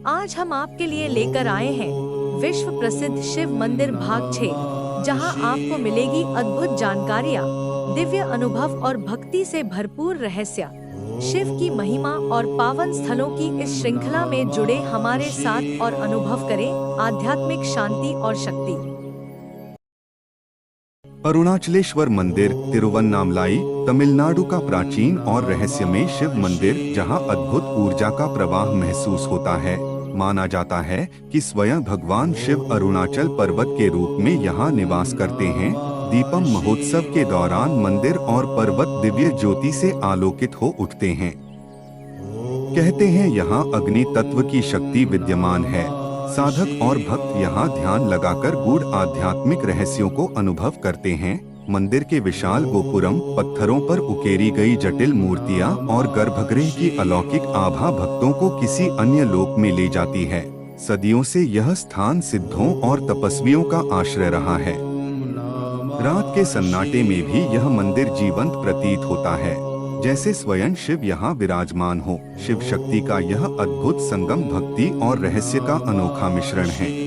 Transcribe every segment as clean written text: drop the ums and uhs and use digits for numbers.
आज हम आपके लिए लेकर आए हैं विश्व प्रसिद्ध शिव मंदिर भाग 6, जहां आपको मिलेगी अद्भुत जानकारियां, दिव्य अनुभव और भक्ति से भरपूर रहस्य। शिव की महिमा और पावन स्थलों की इस श्रृंखला में जुड़े हमारे साथ और अनुभव करें आध्यात्मिक शांति और शक्ति। अरुणाचलेश्वर मंदिर तिरुवन्नामलाई तमिलनाडु का प्राचीन और रहस्यमय शिव मंदिर, जहां अद्भुत ऊर्जा का प्रवाह महसूस होता है। माना जाता है कि स्वयं भगवान शिव अरुणाचल पर्वत के रूप में यहां निवास करते हैं। दीपम महोत्सव के दौरान मंदिर और पर्वत दिव्य ज्योति से आलोकित हो उठते हैं। कहते हैं यहां अग्नि तत्व की शक्ति विद्यमान है। साधक और भक्त यहां ध्यान लगाकर गूढ़ आध्यात्मिक रहस्यों को अनुभव करते हैं। मंदिर के विशाल गोपुरम, पत्थरों पर उकेरी गई जटिल मूर्तियां और गर्भगृह की अलौकिक आभा भक्तों को किसी अन्य लोक में ले जाती है। सदियों से यह स्थान सिद्धों और तपस्वियों का आश्रय रहा है। रात के सन्नाटे में भी यह मंदिर जीवंत प्रतीत होता है, जैसे स्वयं शिव यहाँ विराजमान हो। शिव शक्ति का यह अद्भुत संगम भक्ति और रहस्य का अनोखा मिश्रण है।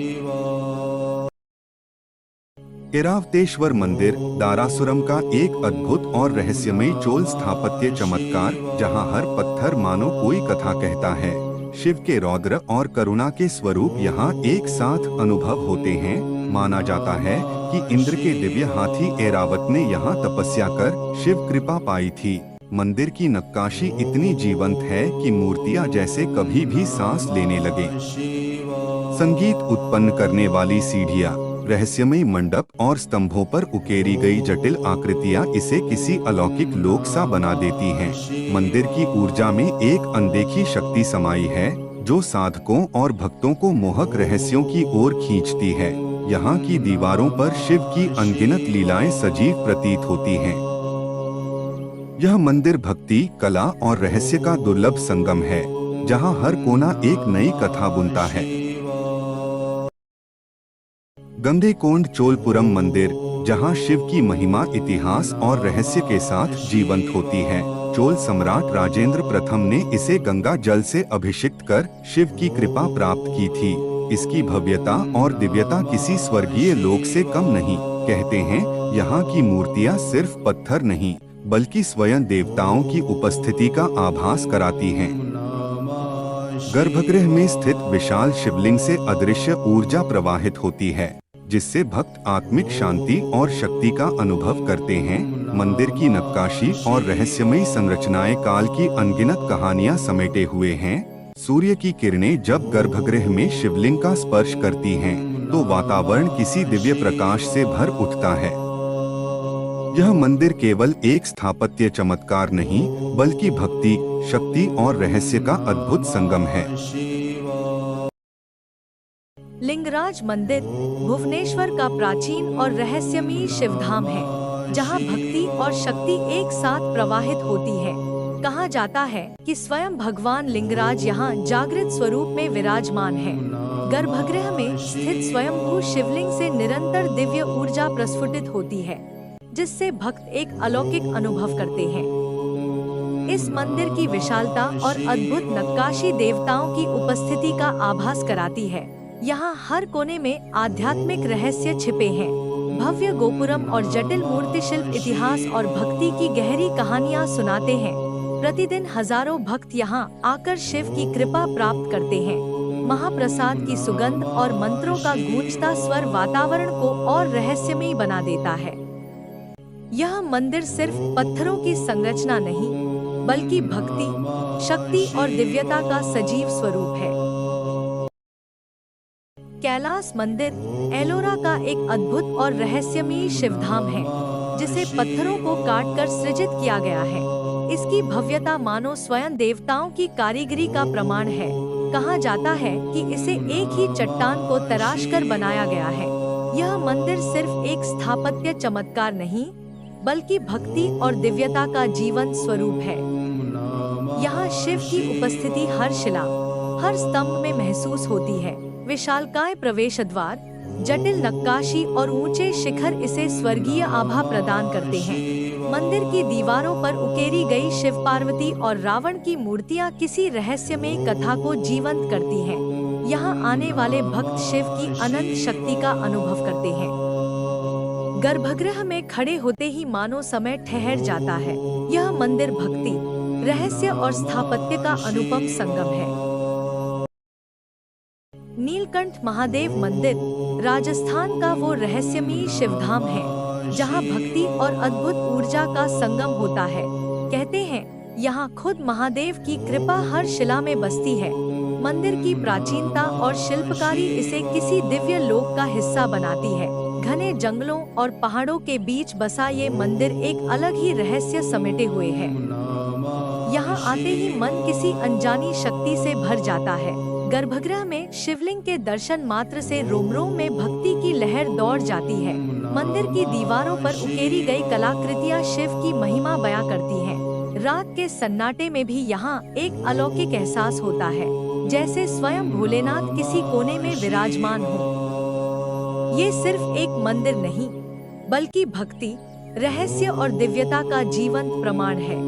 ऐरावतेश्वर मंदिर दारासुरम का एक अद्भुत और रहस्यमय चोल स्थापत्य चमत्कार, जहाँ हर पत्थर मानो कोई कथा कहता है। शिव के रौद्र और करुणा के स्वरूप यहाँ एक साथ अनुभव होते हैं। माना जाता है कि इंद्र के दिव्य हाथी ऐरावत ने यहाँ तपस्या कर शिव कृपा पाई थी। मंदिर की नक्काशी इतनी जीवंत है कि मूर्तियां जैसे कभी भी सांस लेने लगे। संगीत उत्पन्न करने वाली सीढ़ियां, रहस्यमय मंडप और स्तंभों पर उकेरी गई जटिल आकृतियां इसे किसी अलौकिक लोक सा बना देती हैं। मंदिर की ऊर्जा में एक अनदेखी शक्ति समाई है, जो साधकों और भक्तों को मोहक रहस्यों की ओर खींचती है। यहाँ की दीवारों पर शिव की अनगिनत लीलाएं सजीव प्रतीत होती हैं। यह मंदिर भक्ति, कला और रहस्य का दुर्लभ संगम है, जहां हर कोना एक नई कथा बुनता है। गंगैकोंड चोलपुरम मंदिर, जहां शिव की महिमा इतिहास और रहस्य के साथ जीवंत होती है। चोल सम्राट राजेंद्र प्रथम ने इसे गंगा जल से अभिषिक्त कर शिव की कृपा प्राप्त की थी। इसकी भव्यता और दिव्यता किसी स्वर्गीय लोक से कम नहीं। कहते हैं यहाँ की मूर्तियाँ सिर्फ पत्थर नहीं, बल्कि स्वयं देवताओं की उपस्थिति का आभास कराती हैं। गर्भगृह में स्थित विशाल शिवलिंग से अदृश्य ऊर्जा प्रवाहित होती है, जिससे भक्त आत्मिक शांति और शक्ति का अनुभव करते हैं। मंदिर की नक्काशी और रहस्यमयी संरचनाएं काल की अनगिनत कहानियां समेटे हुए हैं। सूर्य की किरणें जब गर्भगृह में शिवलिंग का स्पर्श करती हैं, तो वातावरण किसी दिव्य प्रकाश से भर उठता है। यह मंदिर केवल एक स्थापत्य चमत्कार नहीं, बल्कि भक्ति, शक्ति और रहस्य का अद्भुत संगम है। लिंगराज मंदिर भुवनेश्वर का प्राचीन और रहस्यमयी शिवधाम है, जहां भक्ति और शक्ति एक साथ प्रवाहित होती है। कहा जाता है कि स्वयं भगवान लिंगराज यहाँ जागृत स्वरूप में विराजमान है। गर्भगृह में स्थित स्वयंभू शिवलिंग से निरंतर दिव्य ऊर्जा प्रस्फुटित होती है, जिससे भक्त एक अलौकिक अनुभव करते हैं। इस मंदिर की विशालता और अद्भुत नक्काशी देवताओं की उपस्थिति का आभास कराती है। यहाँ हर कोने में आध्यात्मिक रहस्य छिपे हैं। भव्य गोपुरम और जटिल मूर्ति शिल्प इतिहास और भक्ति की गहरी कहानियाँ सुनाते हैं। प्रतिदिन हजारों भक्त यहाँ आकर शिव की कृपा प्राप्त करते हैं। महाप्रसाद की सुगंध और मंत्रों का गूंजता स्वर वातावरण को और रहस्यमयी बना देता है। यह मंदिर सिर्फ पत्थरों की संरचना नहीं, बल्कि भक्ति, शक्ति और दिव्यता का सजीव स्वरूप है। कैलास मंदिर एलोरा का एक अद्भुत और रहस्यमयी शिवधाम है, जिसे पत्थरों को काटकर सृजित किया गया है। इसकी भव्यता मानो स्वयं देवताओं की कारीगरी का प्रमाण है। कहा जाता है कि इसे एक ही चट्टान को तराशकर बनाया गया है। यह मंदिर सिर्फ एक स्थापत्य चमत्कार नहीं, बल्कि भक्ति और दिव्यता का जीवन स्वरूप है। यहाँ शिव की उपस्थिति हर शिला, हर स्तंभ में महसूस होती है। विशालकाय प्रवेश द्वार, जटिल नक्काशी और ऊंचे शिखर इसे स्वर्गीय आभा प्रदान करते हैं। मंदिर की दीवारों पर उकेरी गई शिव पार्वती और रावण की मूर्तियां किसी रहस्यमय कथा को जीवंत करती हैं। यहाँ आने वाले भक्त शिव की अनंत शक्ति का अनुभव करते हैं। गर्भगृह में खड़े होते ही मानो समय ठहर जाता है। यह मंदिर भक्ति, रहस्य और स्थापत्य का अनुपम संगम है। नीलकंठ महादेव मंदिर राजस्थान का वो रहस्यमयी शिवधाम है जहाँ भक्ति और अद्भुत ऊर्जा का संगम होता है। कहते हैं यहाँ खुद महादेव की कृपा हर शिला में बसती है। मंदिर की प्राचीनता और शिल्पकारी इसे किसी दिव्य लोक का हिस्सा बनाती है। घने जंगलों और पहाड़ों के बीच बसा ये मंदिर एक अलग ही रहस्य समेटे हुए है। यहाँ आते ही मन किसी अनजानी शक्ति से भर जाता है। गर्भगृह में शिवलिंग के दर्शन मात्र से रोम रोम में भक्ति की लहर दौड़ जाती है। मंदिर की दीवारों पर उकेरी गई कलाकृतियाँ शिव की महिमा बयां करती हैं। रात के सन्नाटे में भी यहाँ एक अलौकिक एहसास होता है, जैसे स्वयं भोलेनाथ किसी कोने में विराजमान हो। ये सिर्फ एक मंदिर नहीं, बल्कि भक्ति, रहस्य और दिव्यता का जीवंत प्रमाण है।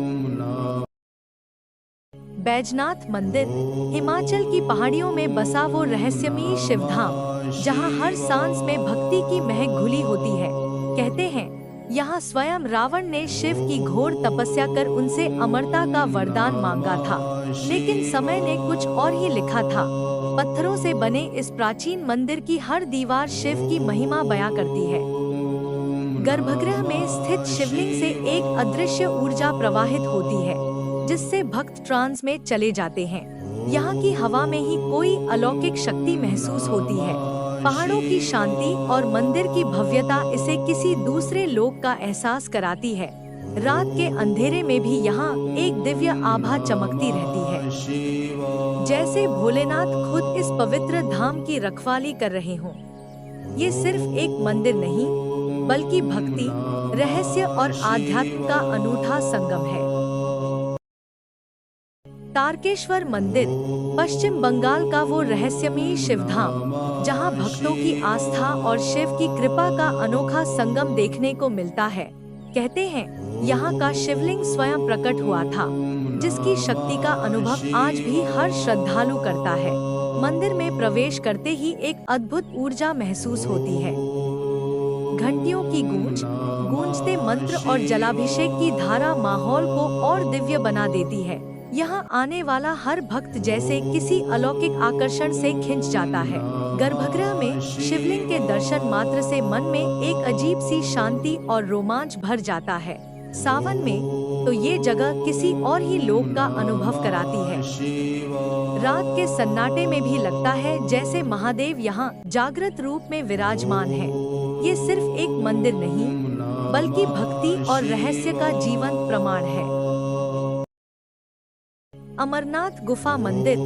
बैजनाथ मंदिर हिमाचल की पहाड़ियों में बसा वो रहस्यमयी शिवधाम, जहाँ हर सांस में भक्ति की महक घुली होती है। कहते हैं यहाँ स्वयं रावण ने शिव की घोर तपस्या कर उनसे अमरता का वरदान मांगा था, लेकिन समय ने कुछ और ही लिखा था। पत्थरों से बने इस प्राचीन मंदिर की हर दीवार शिव की महिमा बयां करती है। गर्भगृह में स्थित शिवलिंग से एक अदृश्य ऊर्जा प्रवाहित होती है, जिससे भक्त ट्रांस में चले जाते हैं। यहाँ की हवा में ही कोई अलौकिक शक्ति महसूस होती है। पहाड़ों की शांति और मंदिर की भव्यता इसे किसी दूसरे लोक का एहसास कराती है। रात के अंधेरे में भी यहाँ एक दिव्य आभा चमकती रहती है, जैसे भोलेनाथ खुद इस पवित्र धाम की रखवाली कर रहे हों। ये सिर्फ एक मंदिर नहीं, बल्कि भक्ति, रहस्य और आध्यात्म का अनूठा संगम है। तारकेश्वर मंदिर पश्चिम बंगाल का वो रहस्यमयी शिवधाम, जहां भक्तों की आस्था और शिव की कृपा का अनोखा संगम देखने को मिलता है। कहते हैं यहाँ का शिवलिंग स्वयं प्रकट हुआ था, जिसकी शक्ति का अनुभव आज भी हर श्रद्धालु करता है। मंदिर में प्रवेश करते ही एक अद्भुत ऊर्जा महसूस होती है। घंटियों की गूंजते मंत्र और जलाभिषेक की धारा माहौल को और दिव्य बना देती है। यहाँ आने वाला हर भक्त जैसे किसी अलौकिक आकर्षण से खिंच जाता है। गर्भगृह में शिवलिंग के दर्शन मात्र से मन में एक अजीब सी शांति और रोमांच भर जाता है। सावन में तो ये जगह किसी और ही लोक का अनुभव कराती है। रात के सन्नाटे में भी लगता है जैसे महादेव यहाँ जागृत रूप में विराजमान है। ये सिर्फ एक मंदिर नहीं, बल्कि भक्ति और रहस्य का जीवंत प्रमाण है। अमरनाथ गुफा मंदिर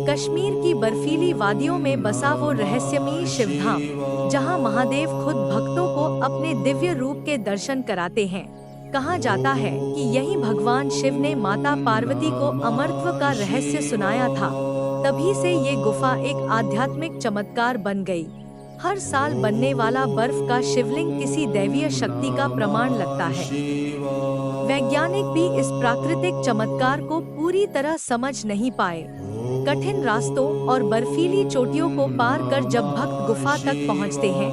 कश्मीर की बर्फीली वादियों में बसा वो रहस्यमयी शिवधाम, जहां महादेव खुद भक्तों को अपने दिव्य रूप के दर्शन कराते हैं। कहा जाता है कि यही भगवान शिव ने माता पार्वती को अमरत्व का रहस्य सुनाया था। तभी से ये गुफा एक आध्यात्मिक चमत्कार बन गई। हर साल बनने वाला बर्फ का शिवलिंग किसी दैवीय शक्ति का प्रमाण लगता है। वैज्ञानिक भी इस प्राकृतिक चमत्कार को पूरी तरह समझ नहीं पाए। कठिन रास्तों और बर्फीली चोटियों को पार कर जब भक्त गुफा तक पहुंचते हैं,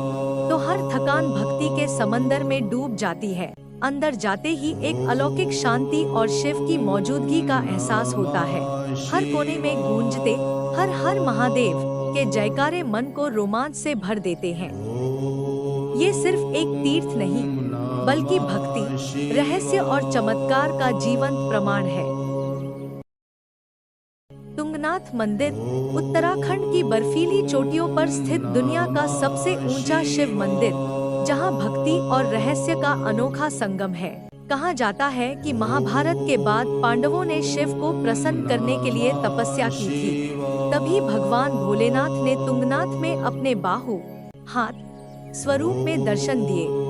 तो हर थकान भक्ति के समंदर में डूब जाती है। अंदर जाते ही एक अलौकिक शांति और शिव की मौजूदगी का एहसास होता है। हर कोने में गूंजते हर हर महादेव के जयकारे मन को रोमांच से भर देते हैं। ये सिर्फ एक तीर्थ नहीं, बल्कि भक्ति, रहस्य और चमत्कार का जीवंत प्रमाण है। तुंगनाथ मंदिर उत्तराखंड की बर्फीली चोटियों पर स्थित दुनिया का सबसे ऊंचा शिव मंदिर, जहां भक्ति और रहस्य का अनोखा संगम है। कहा जाता है कि महाभारत के बाद पांडवों ने शिव को प्रसन्न करने के लिए तपस्या की थी। तभी भगवान भोलेनाथ ने तुंगनाथ में अपने बाहु, हाथ स्वरूप में दर्शन दिए।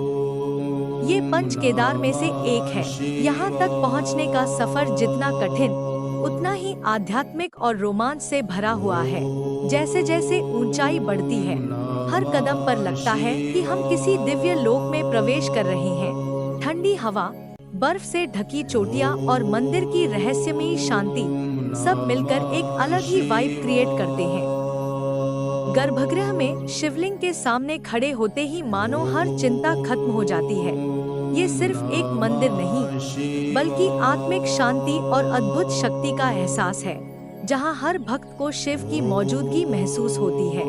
ये पंच केदार में से एक है। यहाँ तक पहुँचने का सफर जितना कठिन, उतना ही आध्यात्मिक और रोमांच से भरा हुआ है। जैसे जैसे ऊंचाई बढ़ती है, हर कदम पर लगता है कि हम किसी दिव्य लोक में प्रवेश कर रहे हैं। ठंडी हवा, बर्फ से ढकी चोटियां और मंदिर की रहस्यमयी शांति सब मिलकर एक अलग ही वाइब क्रिएट करते हैं। गर्भगृह में शिवलिंग के सामने खड़े होते ही मानो हर चिंता खत्म हो जाती है। ये सिर्फ एक मंदिर नहीं, बल्कि आत्मिक शांति और अद्भुत शक्ति का एहसास है, जहाँ हर भक्त को शिव की मौजूदगी महसूस होती है।